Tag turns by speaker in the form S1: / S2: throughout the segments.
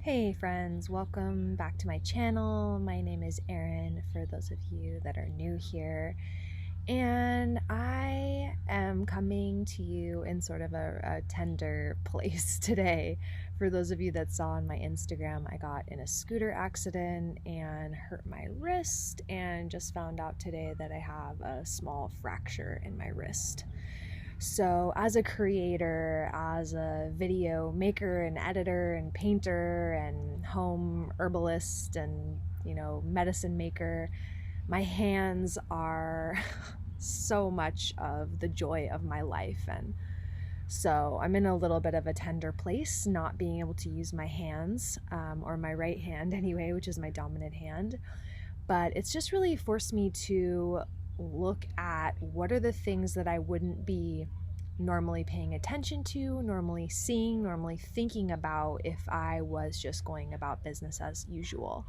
S1: Hey friends, welcome back to my channel. My name is Erin for those of you that are new here. And I am coming to you in sort of a tender place today. For those of you that saw on my Instagram, I got in a scooter accident and hurt my wrist and just found out today that I have a small fracture in my wrist. So, as a creator, as a video maker and editor and painter and home herbalist and, medicine maker, my hands are so much of the joy of my life. And so, I'm in a little bit of a tender place, not being able to use my hands, or my right hand anyway, which is my dominant hand. But it's just really forced me to look at what are the things that I wouldn't be normally paying attention to, normally seeing, normally thinking about if I was just going about business as usual.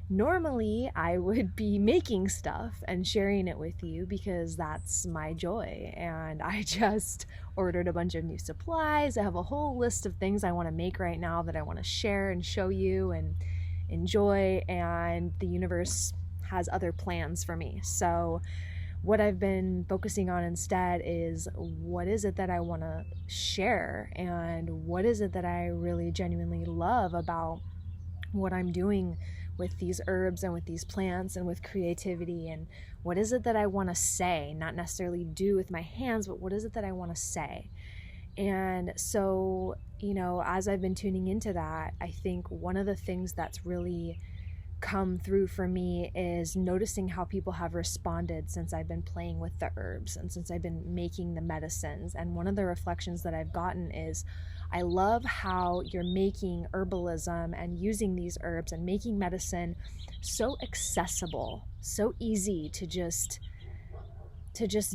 S1: Normally, I would be making stuff and sharing it with you because that's my joy. And I just ordered a bunch of new supplies. I have a whole list of things I want to make right now that I want to share and show you and enjoy. And the universe has other plans for me. So what I've been focusing on instead is what is it that I want to share and what is it that I really genuinely love about what I'm doing with these herbs and with these plants and with creativity, and what is it that I want to say, not necessarily do with my hands, but what is it that I want to say. And so, as I've been tuning into that, I think one of the things that's really come through for me is noticing how people have responded since I've been playing with the herbs and since I've been making the medicines. And one of the reflections that I've gotten is, I love how you're making herbalism and using these herbs and making medicine so accessible, so easy to just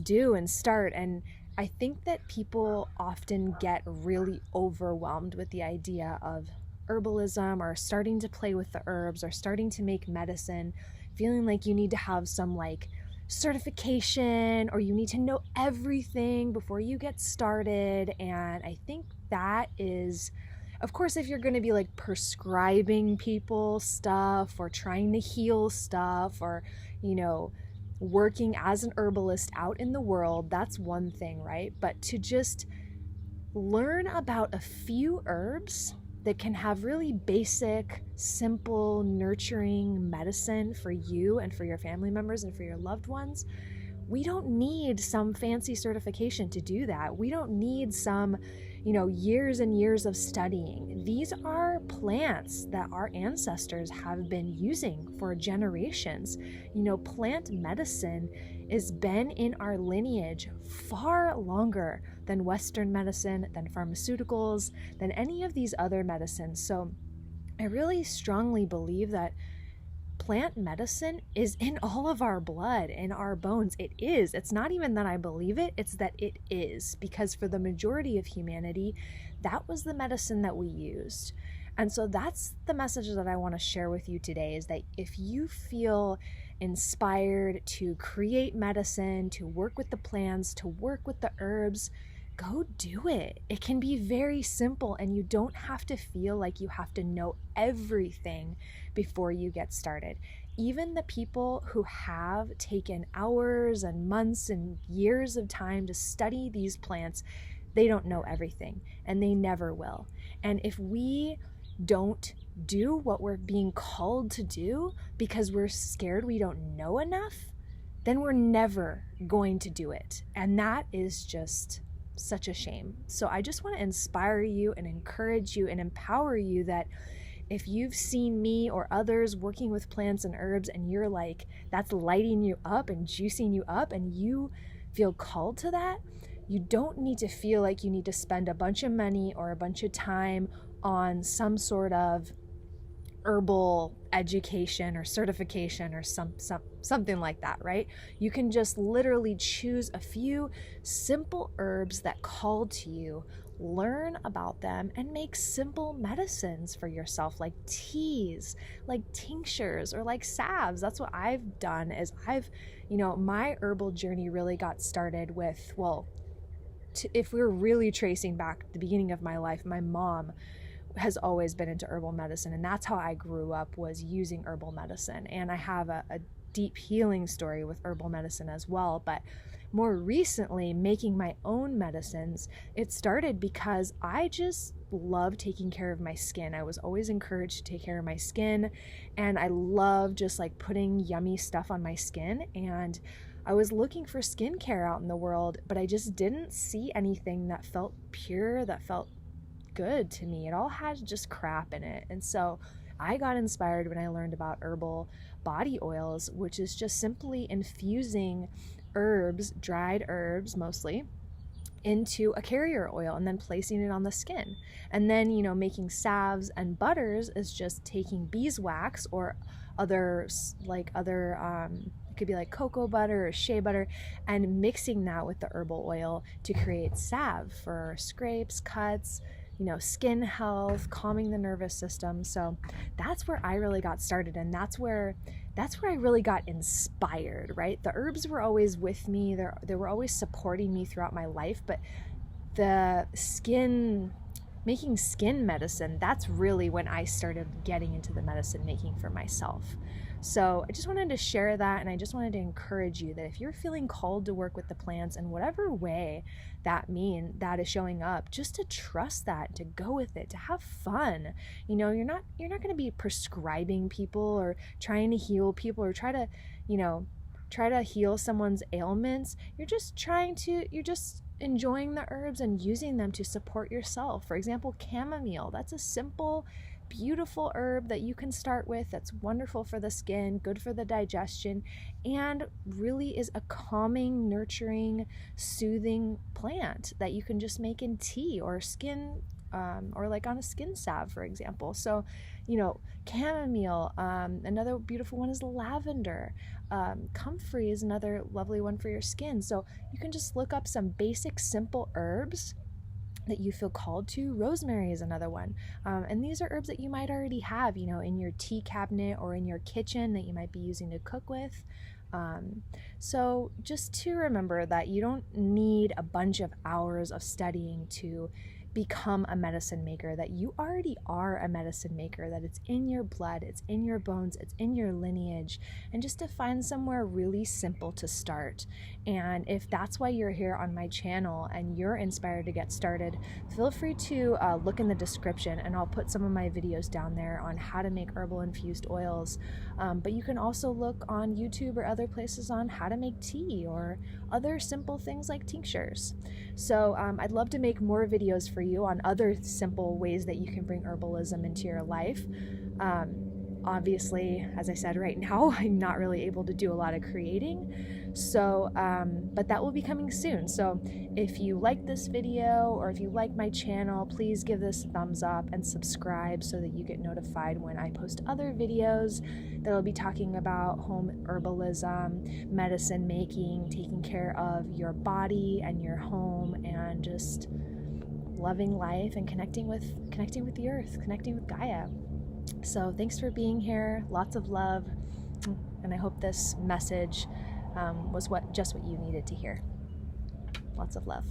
S1: do and start. And I think that people often get really overwhelmed with the idea of herbalism or starting to play with the herbs or starting to make medicine, feeling like you need to have some certification or you need to know everything before you get started. And I think that is, of course, if you're going to be prescribing people stuff or trying to heal stuff or, working as an herbalist out in the world, that's one thing, right? But to just learn about a few herbs that can have really basic, simple, nurturing medicine for you and for your family members and for your loved ones. We don't need some fancy certification to do that. We don't need some, years and years of studying. These are plants that our ancestors have been using for generations. Plant medicine has been in our lineage far longer than Western medicine, than pharmaceuticals, than any of these other medicines. So I really strongly believe that plant medicine is in all of our blood, in our bones. It is. It's not even that I believe it, it's that it is. Because for the majority of humanity, that was the medicine that we used. And so that's the message that I want to share with you today, is that if you feel inspired to create medicine, to work with the plants, to work with the herbs, go do it. It can be very simple, and you don't have to feel like you have to know everything before you get started. Even the people who have taken hours and months and years of time to study these plants, they don't know everything, and they never will. And if we don't do what we're being called to do because we're scared we don't know enough, then we're never going to do it. And that is just such a shame. So I just want to inspire you and encourage you and empower you that if you've seen me or others working with plants and herbs and you're like, that's lighting you up and juicing you up and you feel called to that, you don't need to feel like you need to spend a bunch of money or a bunch of time on some sort of herbal education or certification or something like that, right? You can just literally choose a few simple herbs that call to you, learn about them, and make simple medicines for yourself, like teas, like tinctures, or like salves. That's what I've done. Is my herbal journey really got started with, if we're really tracing back the beginning of my life, my mom has always been into herbal medicine, and that's how I grew up, was using herbal medicine. And I have a deep healing story with herbal medicine as well. But more recently, making my own medicines, it started because I just love taking care of my skin. I was always encouraged to take care of my skin, and I love just like putting yummy stuff on my skin. And I was looking for skincare out in the world, but I just didn't see anything that felt pure, that felt good to me. It all had just crap in it. And so I got inspired when I learned about herbal body oils, which is just simply infusing herbs, dried herbs mostly, into a carrier oil and then placing it on the skin. And then, making salves and butters is just taking beeswax or other it could be like cocoa butter or shea butter, and mixing that with the herbal oil to create salve for scrapes, cuts, skin health, calming the nervous system. So that's where I really got started, and that's where I really got inspired, right? The herbs were always with me. They were always supporting me throughout my life, but making skin medicine, that's really when I started getting into the medicine making for myself. So I just wanted to share that, and I just wanted to encourage you that if you're feeling called to work with the plants in whatever way that is showing up, just to trust that, to go with it, to have fun. You're not going to be prescribing people or trying to heal people or try to heal someone's ailments. You're just enjoying the herbs and using them to support yourself. For example, chamomile, that's a simple, beautiful herb that you can start with, that's wonderful for the skin, good for the digestion, and really is a calming, nurturing, soothing plant that you can just make in tea or skin, or like on a skin salve, for example. So, chamomile, another beautiful one is lavender. Comfrey is another lovely one for your skin. So you can just look up some basic, simple herbs that you feel called to. Rosemary is another one. And these are herbs that you might already have, in your tea cabinet or in your kitchen that you might be using to cook with. So just to remember that you don't need a bunch of hours of studying to become a medicine maker, that you already are a medicine maker, that it's in your blood, it's in your bones, it's in your lineage, and just to find somewhere really simple to start. And if that's why you're here on my channel and you're inspired to get started, feel free to look in the description, and I'll put some of my videos down there on how to make herbal infused oils. But you can also look on YouTube or other places on how to make tea or other simple things like tinctures. So I'd love to make more videos for you on other simple ways that you can bring herbalism into your life. Obviously, as I said, right now I'm not really able to do a lot of creating, so but that will be coming soon. So if you like this video or if you like my channel, please give this a thumbs up and subscribe so that you get notified when I post other videos that will be talking about home herbalism, medicine making, taking care of your body and your home, and just loving life and connecting with the earth, connecting with Gaia. So thanks for being here. Lots of love, and I hope this message was just what you needed to hear. Lots of love.